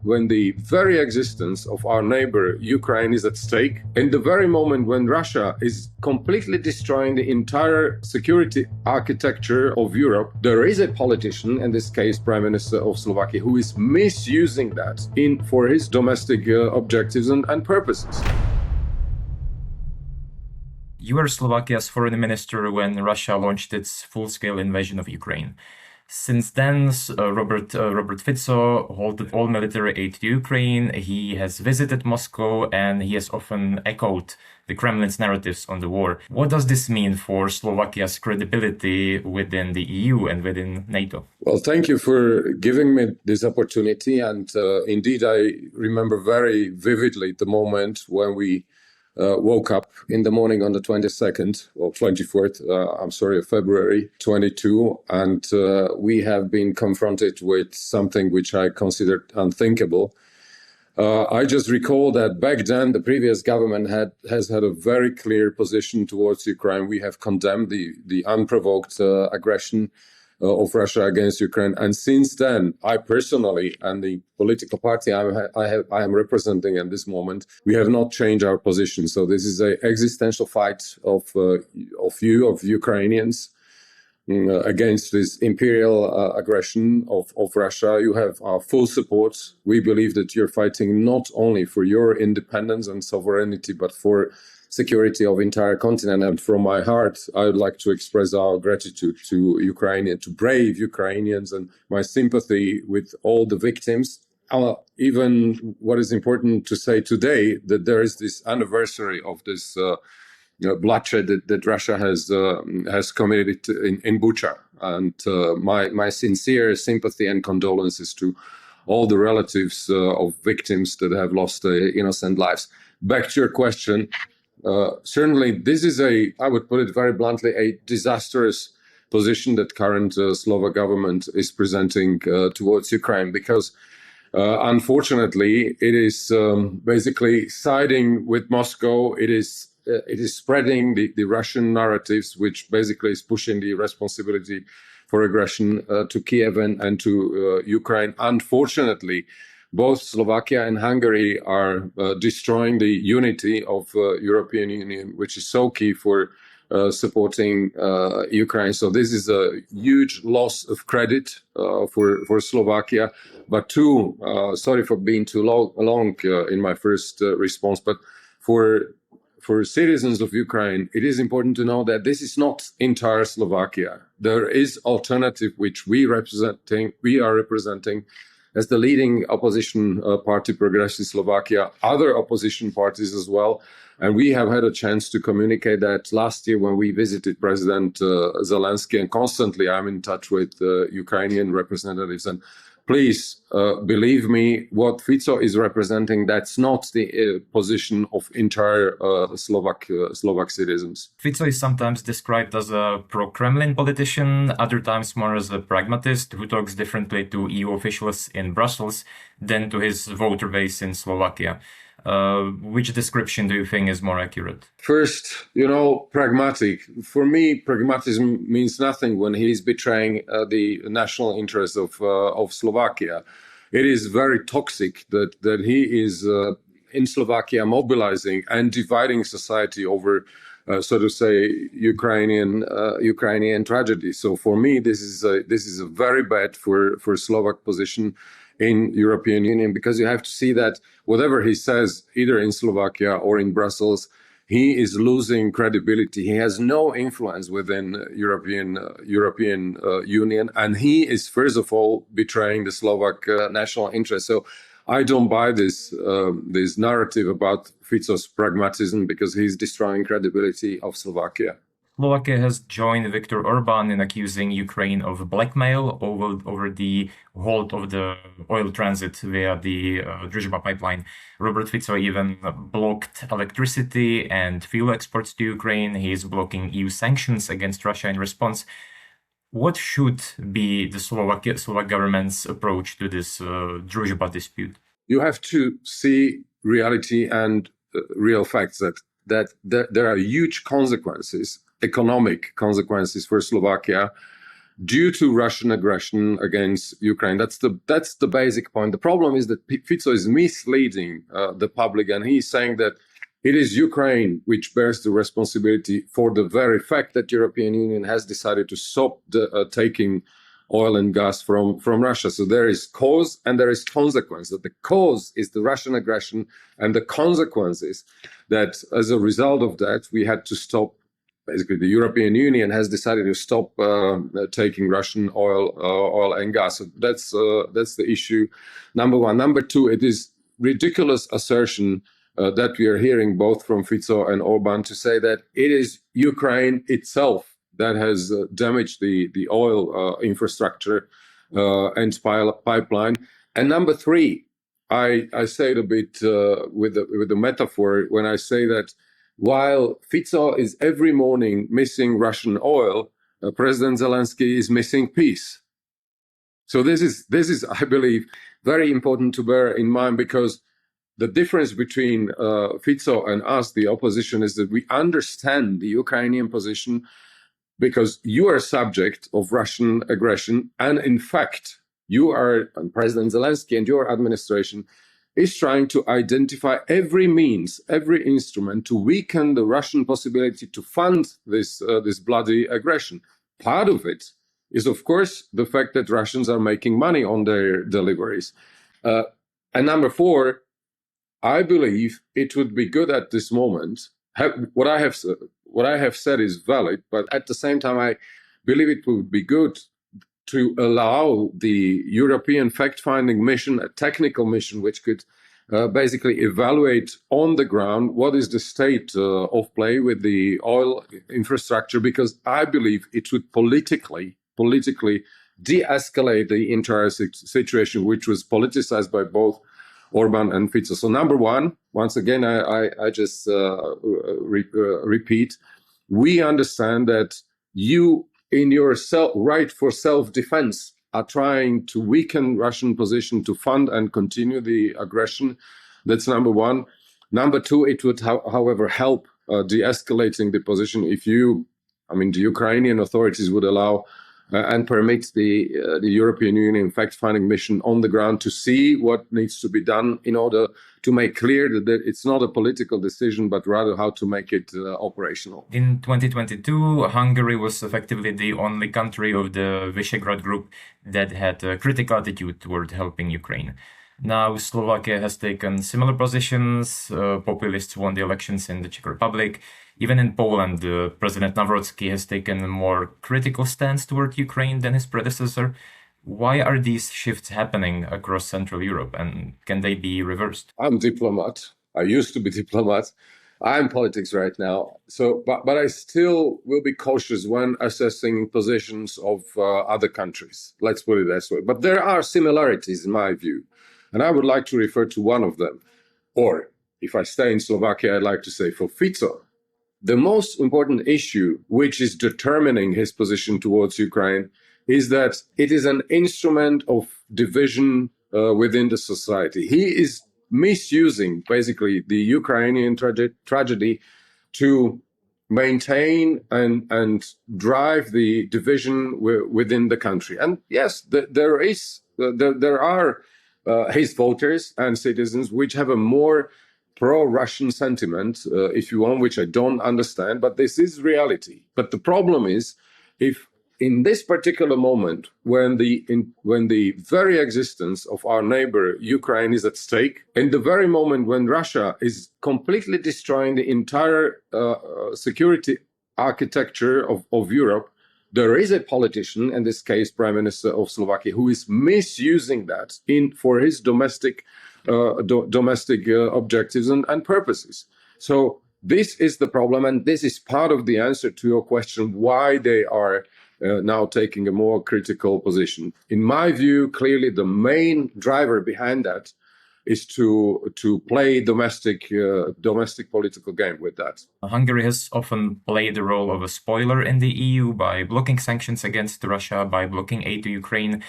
when the very existence of our neighbor Ukraine is at stake, in the very moment when Russia is completely destroying the entire security architecture of Europe, there is a politician, in this case Prime Minister of Slovakia, who is misusing that for his domestic objectives and purposes. You were Slovakia's foreign minister when Russia launched its full-scale invasion of Ukraine. Since then, Robert Fico halted all military aid to Ukraine. He has visited Moscow and he has often echoed the Kremlin's narratives on the war. What does this mean for Slovakia's credibility within the EU and within NATO? Well, thank you for giving me this opportunity. And indeed, I remember very vividly the moment when we woke up in the morning on the 22nd or 24th, of February 22, and we have been confronted with something which I considered unthinkable. I just recall that back then the previous government has had a very clear position towards Ukraine. We have condemned the unprovoked aggression of Russia against Ukraine. And since then, I personally and the political party I am representing at this moment, we have not changed our position. So this is an existential fight of Ukrainians against this imperial aggression of Russia. You have our full support. We believe that you're fighting not only for your independence and sovereignty, but for security of entire continent. And from my heart, I would like to express our gratitude to Ukraine, to brave Ukrainians, and my sympathy with all the victims. Even what is important to say today, that there is this anniversary of this bloodshed that Russia has committed in Bucha. And my sincere sympathy and condolences to all the relatives of victims that have lost innocent lives. Back to your question. Certainly, this is I would put it very bluntly, a disastrous position that current Slovak government is presenting towards Ukraine, because unfortunately, it is basically siding with Moscow. It is spreading the Russian narratives, which basically is pushing the responsibility for aggression to Kyiv and to Ukraine. Unfortunately, both Slovakia and Hungary are destroying the unity of European Union, which is so key for supporting Ukraine. So this is a huge loss of credit for Slovakia. But sorry for being too long in my first response, but for citizens of Ukraine, it is important to know that this is not entire Slovakia. There is alternative which we are representing as the leading opposition party, Progressive Slovakia, other opposition parties as well. And we have had a chance to communicate that last year when we visited President Zelensky, and constantly I'm in touch with Ukrainian representatives. And please believe me, what Fico is representing, that's not the position of entire Slovak citizens. Fico is sometimes described as a pro-Kremlin politician, other times more as a pragmatist who talks differently to EU officials in Brussels than to his voter base in Slovakia. Which description do you think is more accurate? First, pragmatic. For me, pragmatism means nothing when he is betraying the national interests of Slovakia. It is very toxic that he is in Slovakia mobilizing and dividing society over, so to say, Ukrainian tragedy. So for me, this is a very bad for Slovak position in European Union, because you have to see that whatever he says, either in Slovakia or in Brussels, he is losing credibility. He has no influence within European Union, and he is first of all betraying the Slovak national interest. So I don't buy this narrative about Fico's pragmatism, because he's destroying credibility of Slovakia. Slovakia has joined Viktor Orban in accusing Ukraine of blackmail over the halt of the oil transit via the Druzhba pipeline. Robert Fico even blocked electricity and fuel exports to Ukraine. He is blocking EU sanctions against Russia in response. What should be the Slovak government's approach to this Druzhba dispute? You have to see reality and real facts that there are huge consequences, economic consequences for Slovakia, due to Russian aggression against Ukraine. That's the basic point. The problem is that Fico is misleading the public, and he's saying that it is Ukraine which bears the responsibility for the very fact that European Union has decided to stop taking oil and gas from Russia. So there is cause and there is consequence. That the cause is the Russian aggression, and the consequence is that as a result of that, we had to stop. Basically, the European Union has decided to stop taking Russian oil and gas. So that's the issue. Number one. Number two, it is ridiculous assertion that we are hearing both from Fico and Orban to say that it is Ukraine itself that has damaged the oil infrastructure and pipeline. And number three, I say it a bit with a metaphor when I say that while Fico is every morning missing Russian oil, President Zelensky is missing peace. So this is, I believe, very important to bear in mind, because the difference between Fico and us, the opposition, is that we understand the Ukrainian position because you are subject of Russian aggression. And in fact, you are, and President Zelensky and your administration is trying to identify every means, every instrument to weaken the Russian possibility to fund this bloody aggression. Part of it is, of course, the fact that Russians are making money on their deliveries. And number four, I believe it would be good at this moment. What I have said is valid, but at the same time, I believe it would be good to allow the European fact-finding mission, a technical mission, which could basically evaluate on the ground what is the state of play with the oil infrastructure, because I believe it would politically de-escalate the entire situation, which was politicized by both Orban and Fico. So number one, once again, I just repeat, we understand that you, in your right for self-defense, are trying to weaken Russian position to fund and continue the aggression. That's number one. Number two, it would, however, help de-escalating the position if the Ukrainian authorities would allow and permit the European Union fact-finding mission on the ground to see what needs to be done in order to make clear that it's not a political decision, but rather how to make it operational. In 2022, Hungary was effectively the only country of the Visegrad group that had a critical attitude toward helping Ukraine. Now, Slovakia has taken similar positions. Populists won the elections in the Czech Republic. Even in Poland, President Nawrocki has taken a more critical stance toward Ukraine than his predecessor. Why are these shifts happening across Central Europe, and can they be reversed? I'm a diplomat. I used to be diplomat. I'm in politics right now. So, but I still will be cautious when assessing positions of other countries. Let's put it this way. But there are similarities in my view. And I would like to refer to one of them. Or if I stay in Slovakia, I'd like to say for Fico, the most important issue which is determining his position towards Ukraine is that it is an instrument of division within the society. He is misusing basically the Ukrainian tragedy to maintain and drive the division within the country. And yes, there are his voters and citizens which have a more pro-Russian sentiment, if you want, which I don't understand, but this is reality. But the problem is, if in this particular moment, when the very existence of our neighbor Ukraine is at stake, in the very moment when Russia is completely destroying the entire security architecture of Europe, there is a politician, in this case, Prime Minister of Slovakia, who is misusing that for his domestic objectives and purposes. So this is the problem, and this is part of the answer to your question, why they are now taking a more critical position. In my view, clearly the main driver behind that is to play domestic political game with that. Hungary has often played the role of a spoiler in the EU by blocking sanctions against Russia, by blocking aid to Ukraine.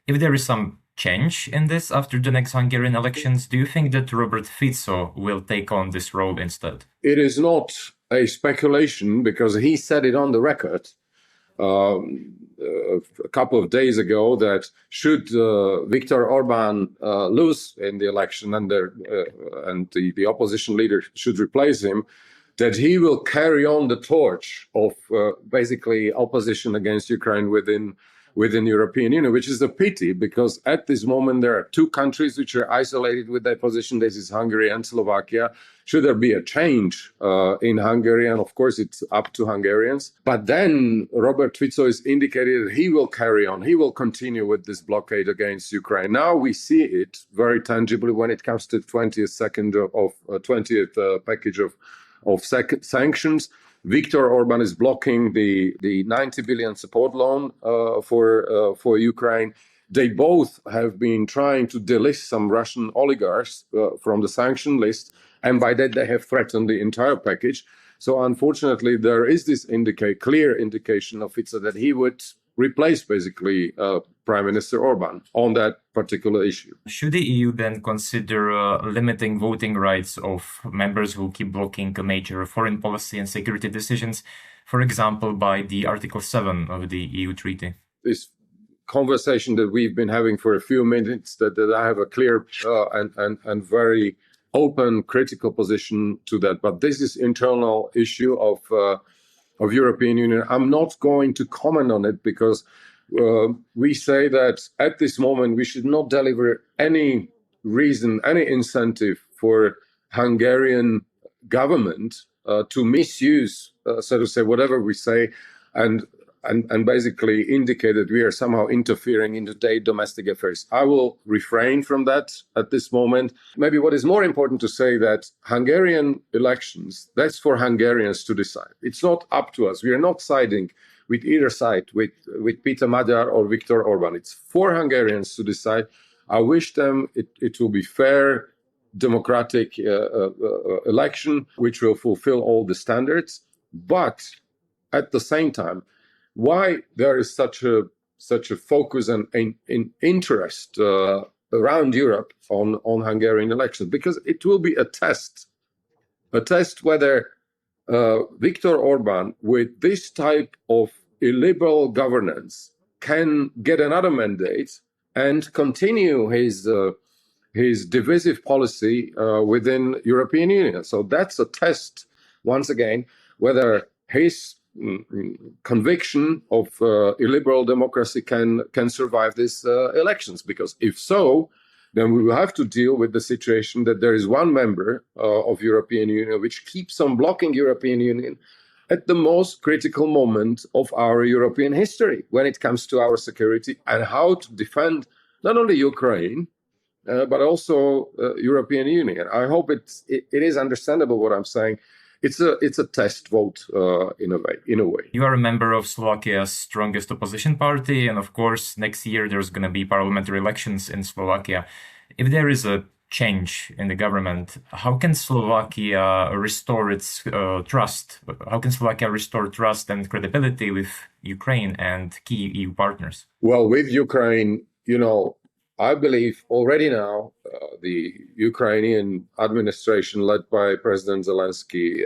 If there is some change in this after the next Hungarian elections, do you think that Robert Fico will take on this role instead? It is not a speculation, because he said it on the record, a couple of days ago that should Viktor Orban lose in the election and the opposition leader should replace him, that he will carry on the torch of basically opposition against Ukraine within the European Union, which is a pity because at this moment there are two countries which are isolated with their position. This is Hungary and Slovakia. Should there be a change in Hungary, and of course it's up to Hungarians, but then Robert Fico has indicated that he will carry on, he will continue with this blockade against Ukraine. Now we see it very tangibly when it comes to 20th package of sanctions. Viktor Orban is blocking the 90 billion support loan for Ukraine. They both have been trying to delist some Russian oligarchs from the sanction list, and by that they have threatened the entire package. So unfortunately, there is this clear indication of Fico that he would replace basically Prime Minister Orban on that particular issue. Should the EU then consider limiting voting rights of members who keep blocking major foreign policy and security decisions, for example, by the Article 7 of the EU treaty? This conversation that we've been having for a few minutes, that I have a clear and very open, critical position to that. But this is internal issue of European Union. I'm not going to comment on it because we say that at this moment we should not deliver any reason, any incentive for Hungarian government to misuse, so to say, whatever we say, and basically indicate that we are somehow interfering into their domestic affairs. I will refrain from that at this moment. Maybe what is more important to say that Hungarian elections, that's for Hungarians to decide. It's not up to us. We are not siding with either side, with Peter Magyar or Viktor Orban. It's for Hungarians to decide. I wish them it will be fair, democratic election, which will fulfill all the standards. But at the same time, why there is such a focus and interest around Europe on Hungarian elections? Because it will be a test whether Viktor Orban, with this type of illiberal governance, can get another mandate and continue his divisive policy within European Union. So that's a test, once again, whether his conviction of illiberal democracy can survive these elections. Because if so, then we will have to deal with the situation that there is one member of European Union which keeps on blocking European Union at the most critical moment of our European history when it comes to our security and how to defend not only Ukraine but also European Union. I hope it is understandable what I'm saying. It's a test vote in a way. You are a member of Slovakia's strongest opposition party, and of course, next year there's going to be parliamentary elections in Slovakia. If there is a change in the government, how can Slovakia restore its trust? How can Slovakia restore trust and credibility with Ukraine and key EU partners? Well, with Ukraine, I believe already now the Ukrainian administration led by President Zelensky,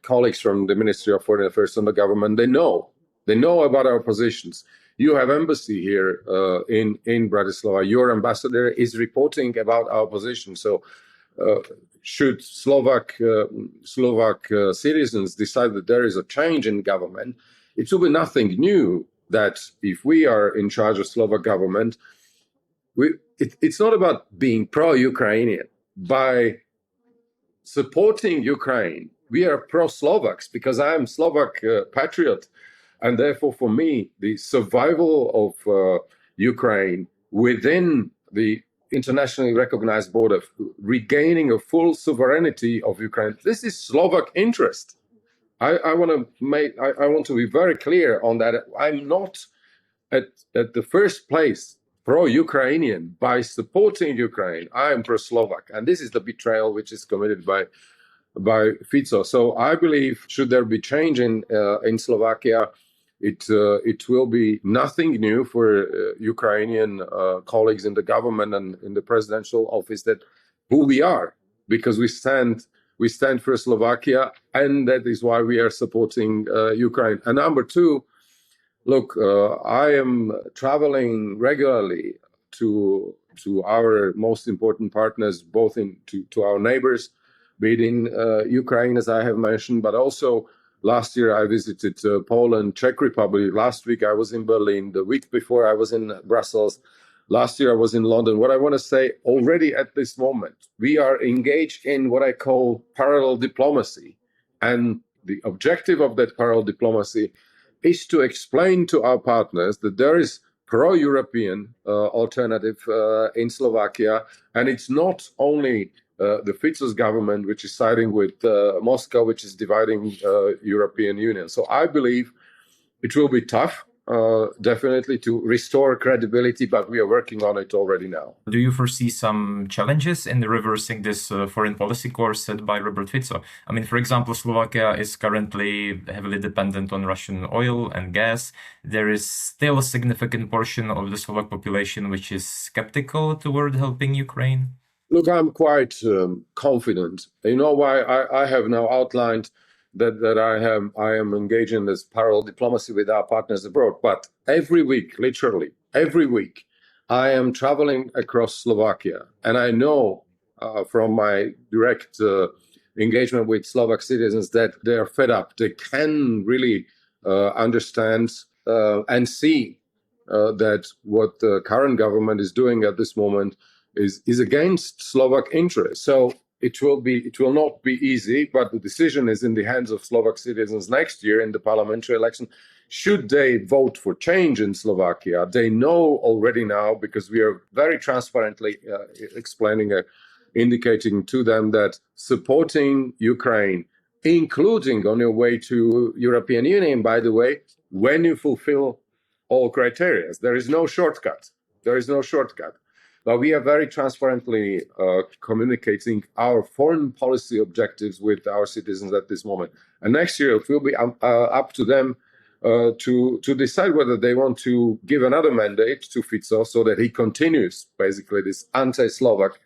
colleagues from the Ministry of Foreign Affairs and the government, they know about our positions. You have embassy here in Bratislava. Your ambassador is reporting about our position. So should Slovak citizens decide that there is a change in government, it will be nothing new that if we are in charge of Slovak government, it's not about being pro-Ukrainian. By supporting Ukraine, we are pro-Slovaks because I am Slovak patriot. And therefore, for me, the survival of Ukraine within the internationally recognized border, regaining a full sovereignty of Ukraine, this is Slovak interest. I want to be very clear on that. I'm not at the first place pro-Ukrainian. By supporting Ukraine, I am pro-Slovak, and this is the betrayal which is committed by Fico. So I believe, should there be change in Slovakia, it will be nothing new for Ukrainian colleagues in the government and in the presidential office that who we are, because we stand for Slovakia, and that is why we are supporting Ukraine. And number two, Look, I am traveling regularly to our most important partners, both to our neighbors, be it in Ukraine, as I have mentioned, but also last year I visited Poland, Czech Republic. Last week I was in Berlin. The week before I was in Brussels. Last year I was in London. What I want to say already at this moment, we are engaged in what I call parallel diplomacy. And the objective of that parallel diplomacy is to explain to our partners that there is pro-European alternative in Slovakia, and it's not only the Fico's government which is siding with Moscow, which is dividing European Union. So I believe it will be tough, definitely, to restore credibility, but we are working on it already now. Do you foresee some challenges in reversing this foreign policy course set by Robert Fico? I mean, for example, Slovakia is currently heavily dependent on Russian oil and gas. There is still a significant portion of the Slovak population which is skeptical toward helping Ukraine. Look, I'm quite confident. You know why I have now outlined that I am engaging in this parallel diplomacy with our partners abroad. But every week, literally every week, I am traveling across Slovakia, and I know from my direct engagement with Slovak citizens that they are fed up. They can really understand and see that what the current government is doing at this moment is against Slovak interests. So it will not be easy, but the decision is in the hands of Slovak citizens next year in the parliamentary election. Should they vote for change in Slovakia, they know already now, because we are very transparently indicating to them that supporting Ukraine, including on your way to European Union, by the way, when you fulfill all criteria, there is no shortcut. There is no shortcut. But we are very transparently communicating our foreign policy objectives with our citizens at this moment. And next year, it will be up to them to decide whether they want to give another mandate to Fico so that he continues basically this anti-Slovak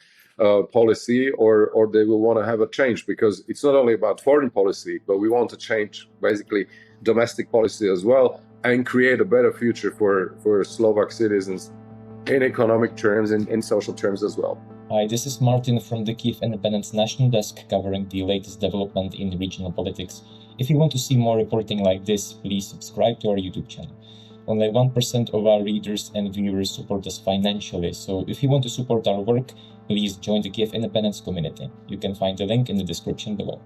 policy, or they will want to have a change, because it's not only about foreign policy, but we want to change basically domestic policy as well and create a better future for Slovak citizens in economic terms and in social terms as well. Hi, this is Martin from the Kyiv Independent's National Desk, covering the latest development in regional politics. If you want to see more reporting like this, please subscribe to our YouTube channel. Only 1% of our readers and viewers support us financially, so if you want to support our work, please join the Kyiv Independence community. You can find the link in the description below.